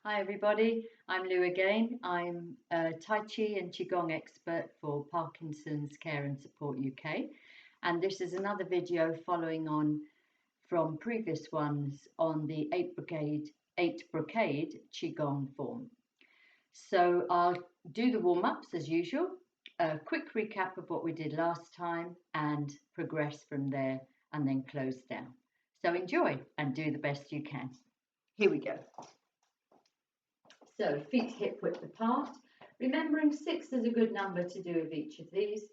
Hi everybody, I'm Lou again. I'm a Tai Chi and Qigong expert for Parkinson's Care and Support UK, and this is another video following on from previous ones on the 8 Brocade Qigong form. So I'll do the warm-ups as usual, a quick recap of what we did last time and progress from there and then close down. So enjoy and do the best you can. Here we go. So feet hip width apart, remembering 6 is a good number to do of each of these,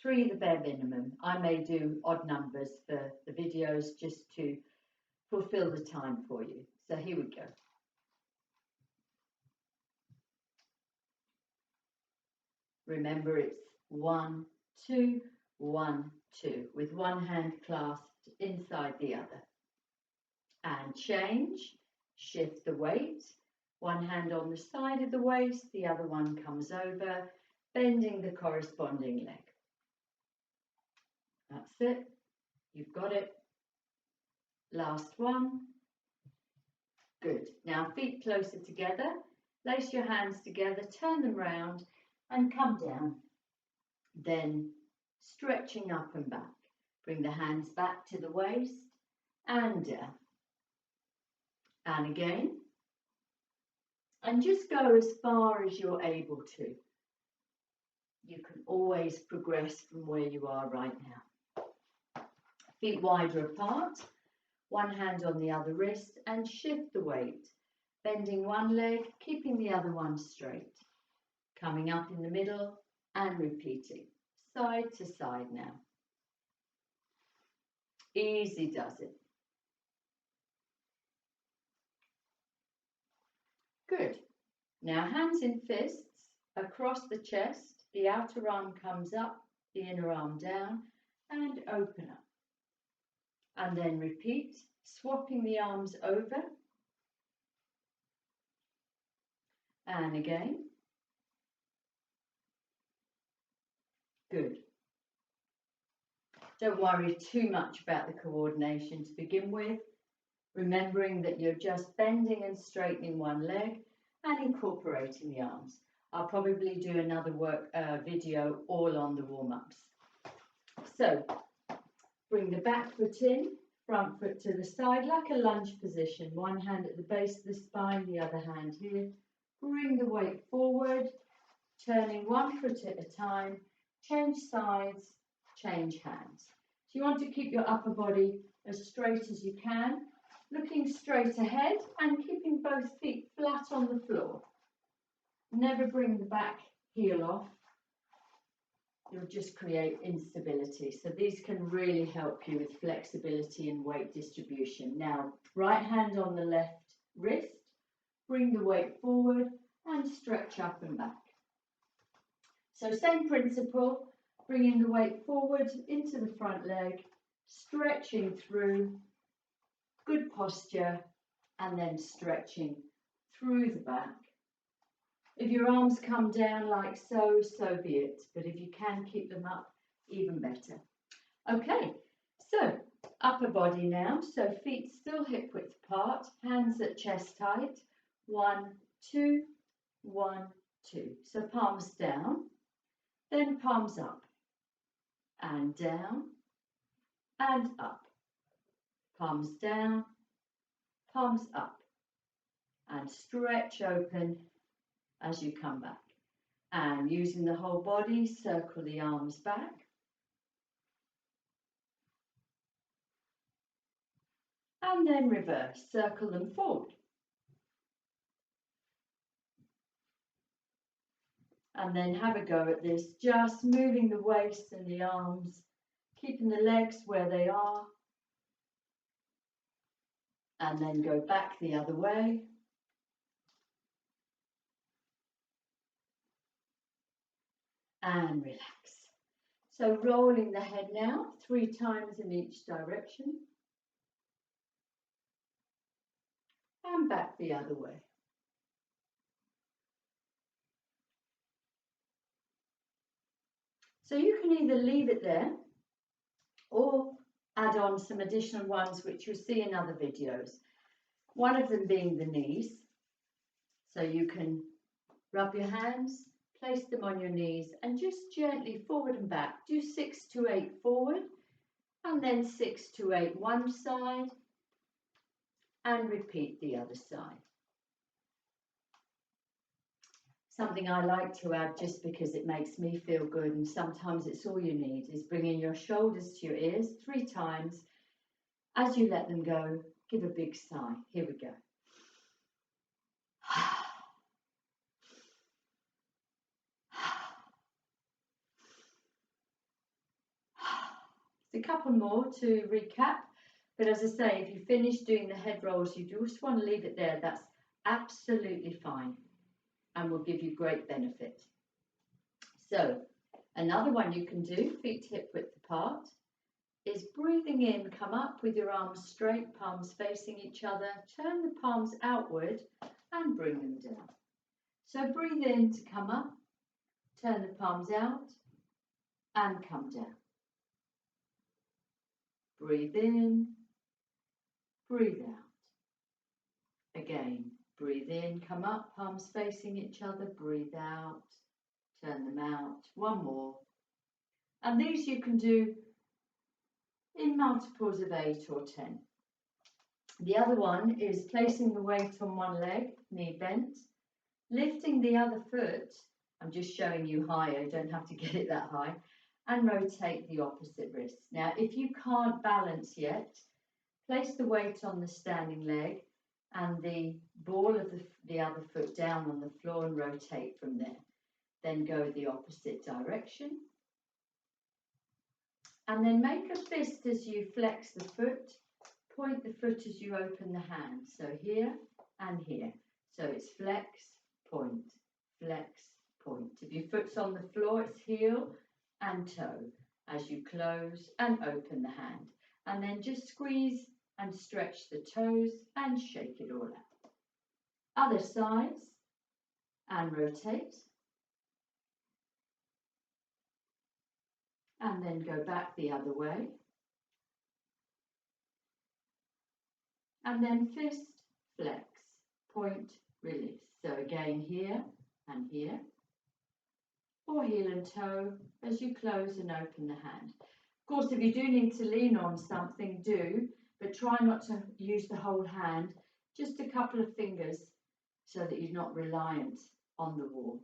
3 the bare minimum. I may do odd numbers for the videos just to fulfill the time for you. So here we go. Remember it's 1, 2, 1, 2 with one hand clasped inside the other. And change, shift the weight. One hand on the side of the waist, the other one comes over, bending the corresponding leg. That's it. You've got it. Last one. Good. Now feet closer together. Place your hands together, turn them round and come down. Then stretching up and back. Bring the hands back to the waist and down. And again. And just go as far as you're able to. You can always progress from where you are right now. Feet wider apart, one hand on the other wrist and shift the weight. Bending one leg, keeping the other one straight. Coming up in the middle and repeating. Side to side now. Easy does it. Good. Now hands in fists across the chest. The outer arm comes up, the inner arm down and open up. And then repeat, swapping the arms over. And again. Good. Don't worry too much about the coordination to begin with. Remembering that you're just bending and straightening one leg and incorporating the arms. I'll probably do another video all on the warm-ups. So bring the back foot in, front foot to the side like a lunge position. One hand at the base of the spine, the other hand here. Bring the weight forward, turning one foot at a time. Change sides, change hands. So you want to keep your upper body as straight as you can. Looking straight ahead and keeping both feet flat on the floor. Never bring the back heel off. You'll just create instability. So these can really help you with flexibility and weight distribution. Now, right hand on the left wrist. Bring the weight forward and stretch up and back. So same principle. Bringing the weight forward into the front leg. Stretching through. Good posture, and then stretching through the back. If your arms come down like so, so be it. But if you can keep them up, even better. Okay, so upper body now. So feet still hip width apart, hands at chest height. 1, 2, 1, 2. So palms down, then palms up, and down, and up. Palms down, palms up, and stretch open as you come back. And using the whole body, circle the arms back. And then reverse, circle them forward. And then have a go at this, just moving the waist and the arms, keeping the legs where they are. And then go back the other way. And relax. So rolling the head now, 3 times in each direction. And back the other way. So you can either leave it there or add on some additional ones which you'll see in other videos. One of them being the knees. So you can rub your hands, place them on your knees and just gently forward and back. Do 6 to 8 forward and then 6 to 8 one side and repeat the other side. Something I like to add, just because it makes me feel good and sometimes it's all you need, is bringing your shoulders to your ears 3 times. As you let them go, give a big sigh. Here we go. A couple more to recap, but as I say, if you finish doing the head rolls, you just want to leave it there. That's absolutely fine and will give you great benefit. So another one you can do, feet hip width apart, is breathing in, come up with your arms straight, palms facing each other, turn the palms outward and bring them down. So breathe in to come up, turn the palms out and come down. Breathe in, breathe out. Again, breathe in, come up, palms facing each other, breathe out, turn them out. One more. And these you can do in multiples of 8 or 10. The other one is placing the weight on one leg, knee bent, lifting the other foot. I'm just showing you higher, you don't have to get it that high, and rotate the opposite wrist. Now, if you can't balance yet, place the weight on the standing leg and the ball of the other foot down on the floor and rotate from there. Then go the opposite direction. And then make a fist as you flex the foot, point the foot as you open the hand. So here and here. So it's flex, point, flex, point. If your foot's on the floor, it's heel and toe as you close and open the hand. And then just squeeze and stretch the toes and shake it all out. Other sides and rotate. And then go back the other way. And then fist, flex, point, release. So again here and here. Or heel and toe as you close and open the hand. Of course, if you do need to lean on something, do, but try not to use the whole hand, just a couple of fingers so that you're not reliant on the wall.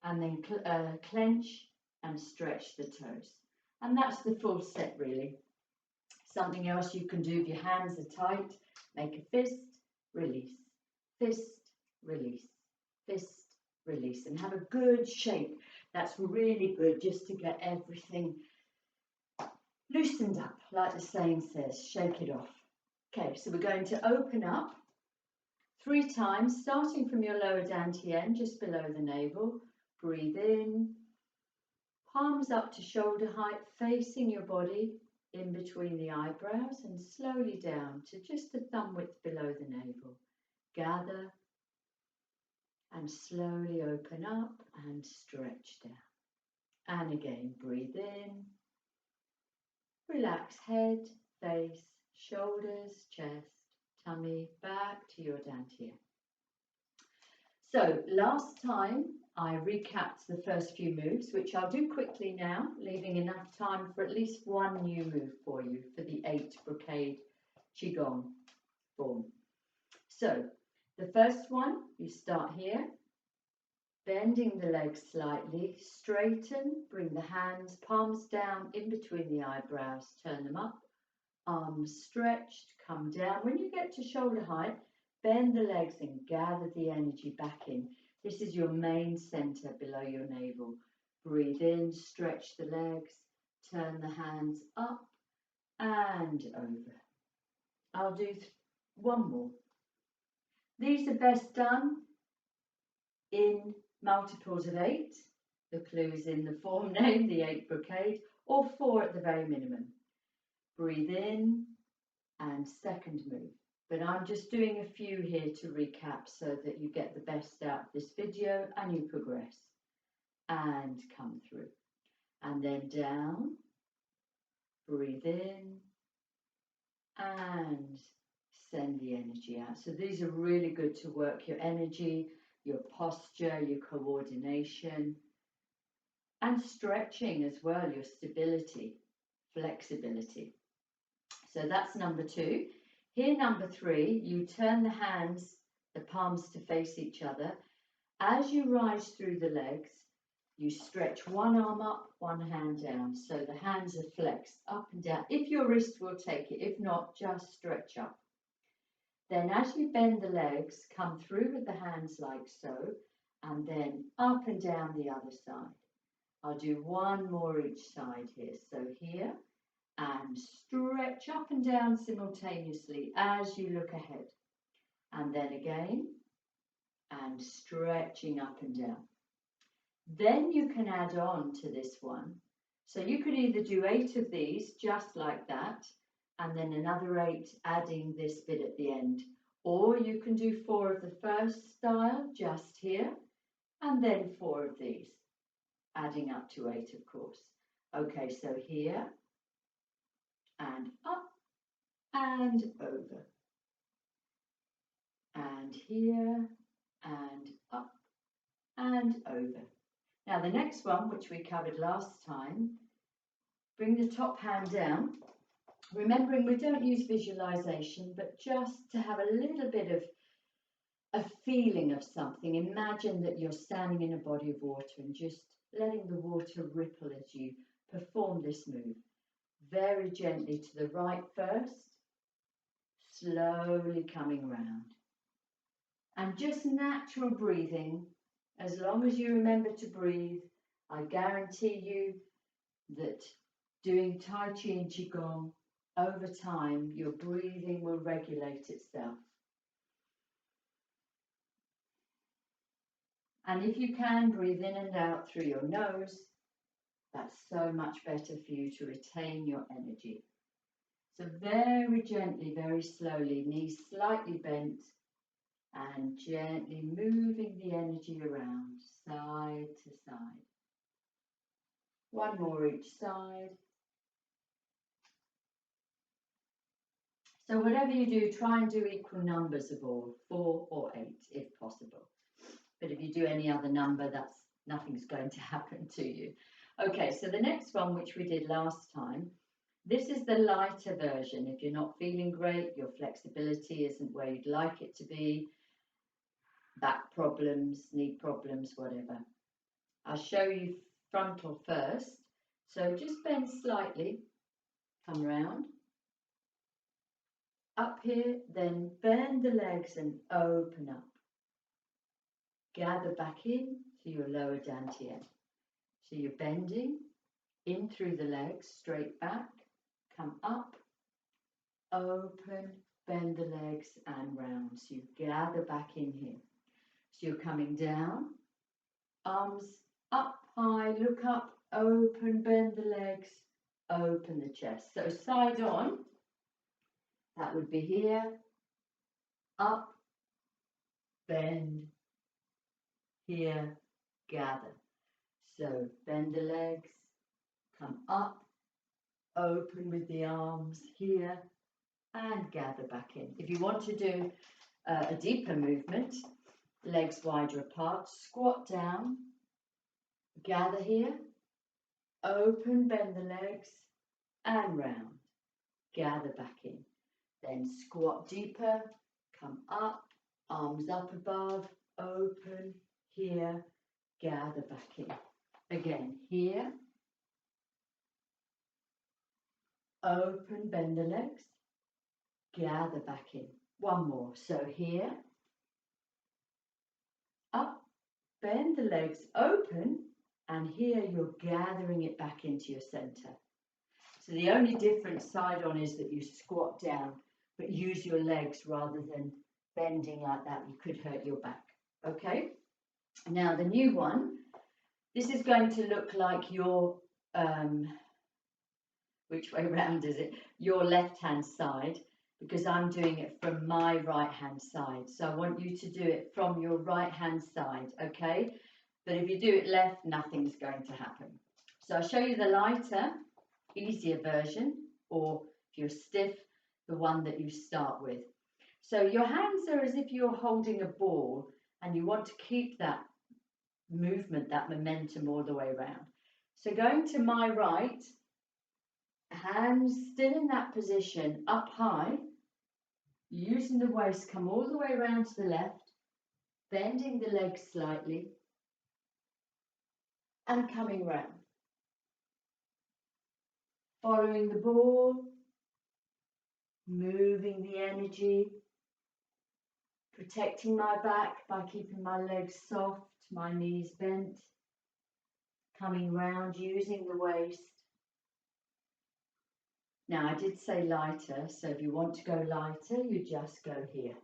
And then clench and stretch the toes. And that's the full set really. Something else you can do if your hands are tight, make a fist, release, fist, release, fist, release, and have a good shake. That's really good just to get everything loosened up, like the saying says, shake it off. Okay, so we're going to open up 3 times, starting from your lower dantian, just below the navel. Breathe in, palms up to shoulder height, facing your body in between the eyebrows, and slowly down to just a thumb width below the navel. Gather and slowly open up and stretch down. And again, breathe in, relax head, face, shoulders, chest, tummy, back to your dantian. So last time I recapped the first few moves, which I'll do quickly now, leaving enough time for at least one new move for you for the 8 Brocade Qigong form. So the first one, you start here, bending the legs slightly, straighten, bring the hands, palms down in between the eyebrows, turn them up, arms stretched, come down. When you get to shoulder height, bend the legs and gather the energy back in. This is your main center below your navel. Breathe in, stretch the legs, turn the hands up and over. I'll do one more. These are best done in multiples of 8. The clue's in the form name, the 8 Brocade, or 4 at the very minimum. Breathe in and second move. But I'm just doing a few here to recap so that you get the best out of this video and you progress. And come through. And then down. Breathe in. And send the energy out. So these are really good to work your energy, your posture, your coordination, and stretching as well, your stability, flexibility. So that's number 2. Here, number 3, you turn the hands, the palms to face each other. As you rise through the legs, you stretch one arm up, one hand down. So the hands are flexed up and down. If your wrist will take it, if not, just stretch up. Then as you bend the legs, come through with the hands like so, and then up and down the other side. I'll do one more each side here. So here, and stretch up and down simultaneously as you look ahead. And then again, and stretching up and down. Then you can add on to this one. So you could either do 8 of these just like that, and then another 8 adding this bit at the end. Or you can do 4 of the first style just here, and then 4 of these, adding up to 8 of course. Okay, so here, and up, and over. And here, and up, and over. Now the next one, which we covered last time, bring the top hand down, remembering we don't use visualization, but just to have a little bit of a feeling of something. Imagine that you're standing in a body of water and just letting the water ripple as you perform this move. Very gently to the right first, slowly coming round. And just natural breathing. As long as you remember to breathe, I guarantee you that doing Tai Chi and Qigong, over time, your breathing will regulate itself. And if you can, breathe in and out through your nose. That's so much better for you to retain your energy. So very gently, very slowly, knees slightly bent, and gently moving the energy around, side to side. One more each side. So whatever you do, try and do equal numbers of all, 4 or 8 if possible. But if you do any other number, nothing's going to happen to you. Okay, so the next one, which we did last time, this is the lighter version. If you're not feeling great, your flexibility isn't where you'd like it to be, back problems, knee problems, whatever. I'll show you frontal first. So just bend slightly, come round, up here, then bend the legs and open up. Gather back in to your lower dantian. So you're bending in through the legs, straight back, come up, open, bend the legs and round. So you gather back in here. So you're coming down, arms up high, look up, open, bend the legs, open the chest. So side on, that would be here, up, bend, here, gather. So bend the legs, come up, open with the arms here, and gather back in. If you want to do a deeper movement, legs wider apart, squat down, gather here, open, bend the legs, and round, gather back in. Then squat deeper, come up, arms up above, open, here, gather back in. Again, here, open, bend the legs, gather back in. One more. So here, up, bend the legs, open, and here you're gathering it back into your center. So the only difference side on is that you squat down, but use your legs rather than bending like that. You could hurt your back. Okay? Now the new one, this is going to look like your, which way round is it? Your left-hand side, because I'm doing it from my right-hand side. So I want you to do it from your right-hand side, okay? But if you do it left, nothing's going to happen. So I'll show you the lighter, easier version, or if you're stiff, the one that you start with. So your hands are as if you're holding a ball, And you want to keep that movement, that momentum all the way around. So going to my right, hands still in that position, up high, using the waist, come all the way around to the left, bending the legs slightly, and coming round. Following the ball, moving the energy, protecting my back by keeping my legs soft, my knees bent, coming round, using the waist. Now, I did say lighter, so if you want to go lighter, you just go here.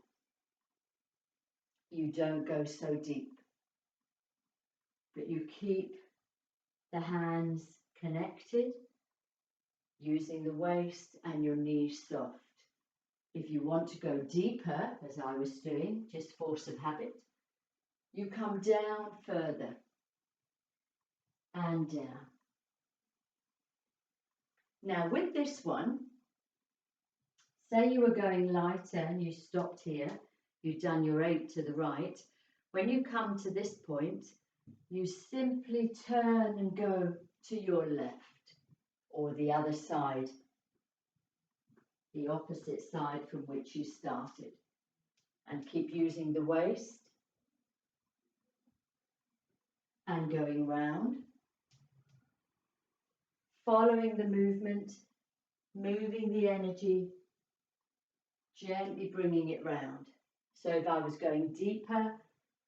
You don't go so deep, but you keep the hands connected, using the waist and your knees soft. If you want to go deeper, as I was doing, just force of habit, you come down further and down. Now with this one, say you were going lighter and you stopped here, you've done your 8 to the right. When you come to this point, you simply turn and go to your left or the other side, the opposite side from which you started, and keep using the waist and going round, following the movement, moving the energy, gently bringing it round. So if I was going deeper,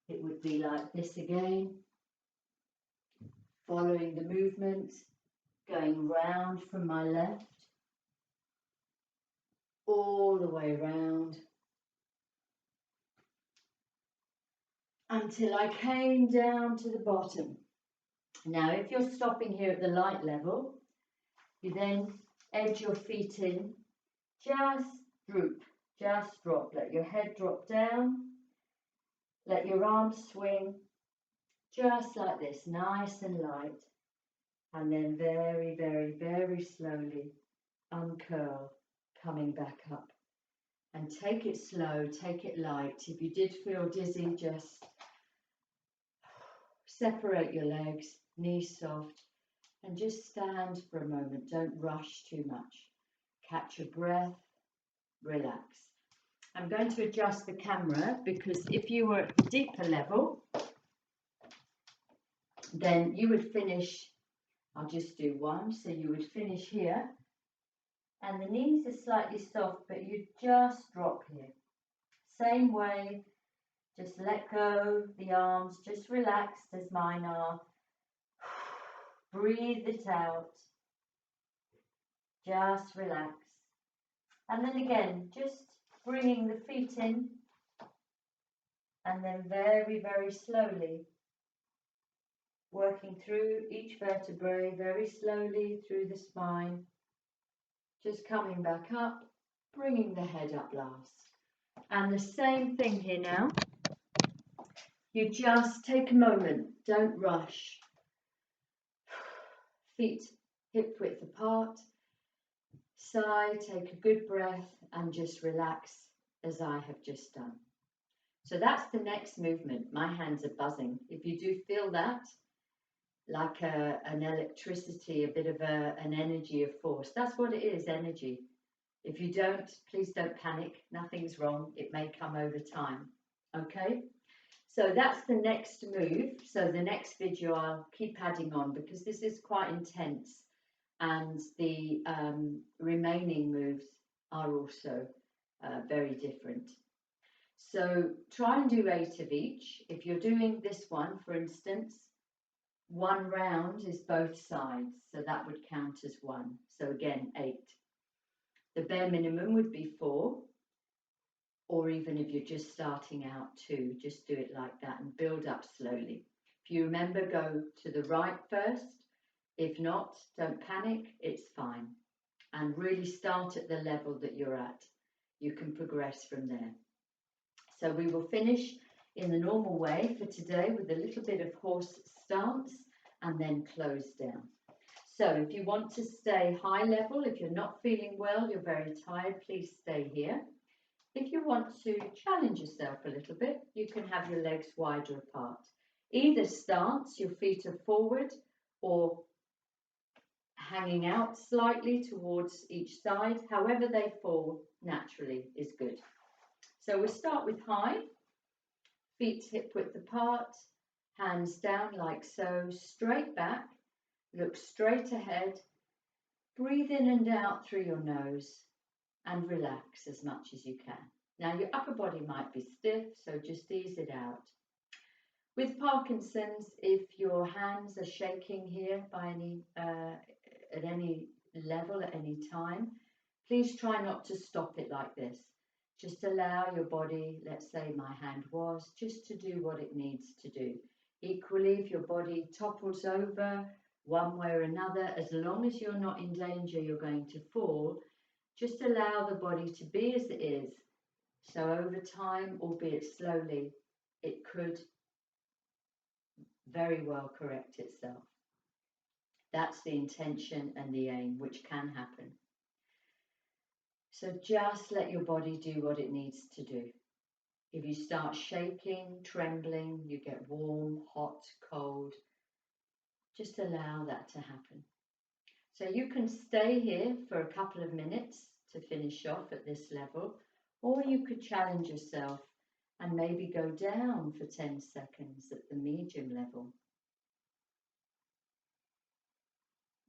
it would be like this again, following the movement, going round from my left, all the way round, until I came down to the bottom. Now, if you're stopping here at the light level, you then edge your feet in, just droop, just drop, let your head drop down, let your arms swing, just like this, nice and light, and then very, very, very slowly uncurl, coming back up. And take it slow, take it light. If you did feel dizzy, just separate your legs, knees soft, and just stand for a moment. Don't rush too much. Catch your breath, relax. I'm going to adjust the camera because if you were at the deeper level, then you would finish, I'll just do one, so you would finish here, and the knees are slightly soft, but you just drop here. Same way, just let go the arms, just relaxed as mine are. Breathe it out, just relax. And then again, just bringing the feet in, and then very, very slowly working through each vertebrae, very slowly through the spine, just coming back up, bringing the head up last. And the same thing here now. You just take a moment, don't rush. Feet hip width apart, sigh, take a good breath, and just relax as I have just done. So that's the next movement. My hands are buzzing. If you do feel that, like an electricity, a bit of an energy of force, that's what it is, energy. If you don't, please don't panic. Nothing's wrong. It may come over time. Okay? So that's the next move. So the next video I'll keep adding on because this is quite intense, and the remaining moves are also very different. So try and do 8 of each. If you're doing this one, for instance, 1 round is both sides, so that would count as 1. So again, 8. The bare minimum would be 4, or even if you're just starting out, 2, just do it like that and build up slowly. If you remember, go to the right first. If not, don't panic, it's fine. And really start at the level that you're at. You can progress from there. So we will finish in the normal way for today with a little bit of horse stance and then close down. So if you want to stay high level, if you're not feeling well, you're very tired, please stay here. If you want to challenge yourself a little bit, you can have your legs wider apart. Either stance, your feet are forward or hanging out slightly towards each side. However they fall naturally is good. So we'll start with high, feet hip width apart, hands down like so, straight back, look straight ahead, breathe in and out through your nose and relax as much as you can. Now your upper body might be stiff, so just ease it out. With Parkinson's, if your hands are shaking here by at any level at any time, please try not to stop it like this. Just allow your body, let's say my hand was, just to do what it needs to do. Equally, if your body topples over one way or another, as long as you're not in danger you're going to fall, just allow the body to be as it is. So over time, albeit slowly, it could very well correct itself. That's the intention and the aim, which can happen. So just let your body do what it needs to do. If you start shaking, trembling, you get warm, hot, cold, just allow that to happen. So you can stay here for a couple of minutes to finish off at this level, or you could challenge yourself and maybe go down for 10 seconds at the medium level.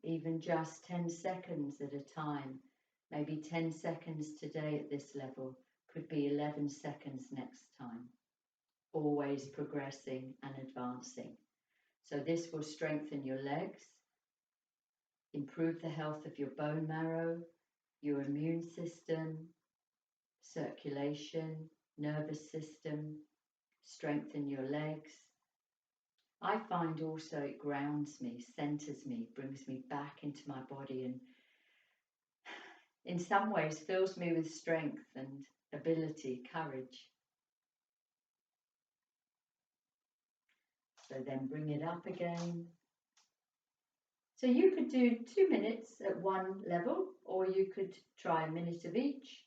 Even just 10 seconds at a time, maybe 10 seconds today at this level, could be 11 seconds next time. Always progressing and advancing. So this will strengthen your legs, improve the health of your bone marrow, your immune system, circulation, nervous system, strengthen your legs. I find also it grounds me, centers me, brings me back into my body, and in some ways fills me with strength and ability, courage. So then bring it up again. So you could do 2 minutes at one level, or you could try a minute of each,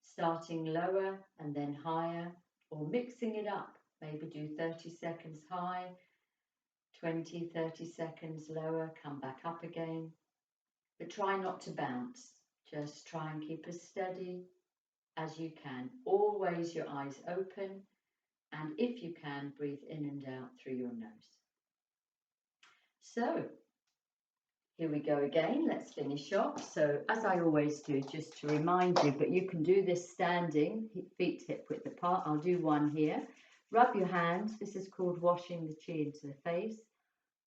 starting lower and then higher, or mixing it up. Maybe do 30 seconds high, 20, 30 seconds lower, come back up again. But try not to bounce. Just try and keep as steady as you can. Always your eyes open, and if you can, breathe in and out through your nose. So here we go again. Let's finish off. So as I always do, just to remind you, but you can do this standing, feet hip width apart. I'll do one here. Rub your hands. This is called washing the chi into the face.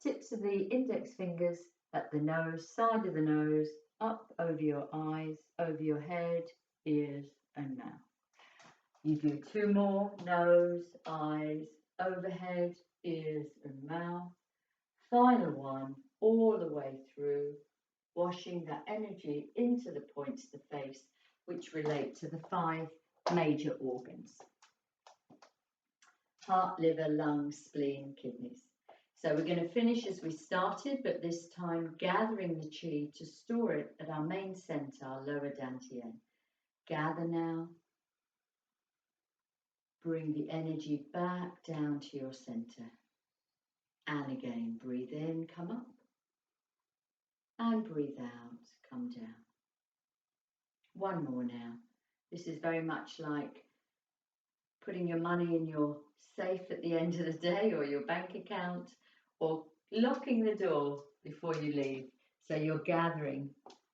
Tips of the index fingers at the nose, side of the nose, up over your eyes, over your head, ears and mouth. You do 2 more, nose, eyes, overhead, ears and mouth. Final one, all the way through, washing that energy into the points of the face, which relate to the 5 major organs: heart, liver, lungs, spleen, kidneys. So we're going to finish as we started, but this time gathering the chi to store it at our main center, our lower dantian. Gather now. Bring the energy back down to your center. And again, breathe in, come up. And breathe out, come down. One more now. This is very much like putting your money in your safe at the end of the day, or your bank account, or locking the door before you leave. So you're gathering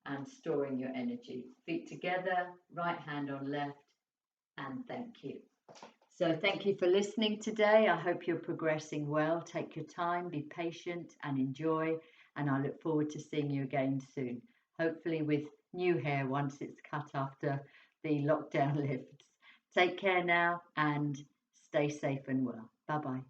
and storing your energy. Feet together, right hand on left, and thank you. So thank you for listening today. I hope you're progressing well. Take your time, be patient and enjoy. And I look forward to seeing you again soon. Hopefully with new hair once it's cut after the lockdown lifts. Take care now and stay safe and well. Bye-bye.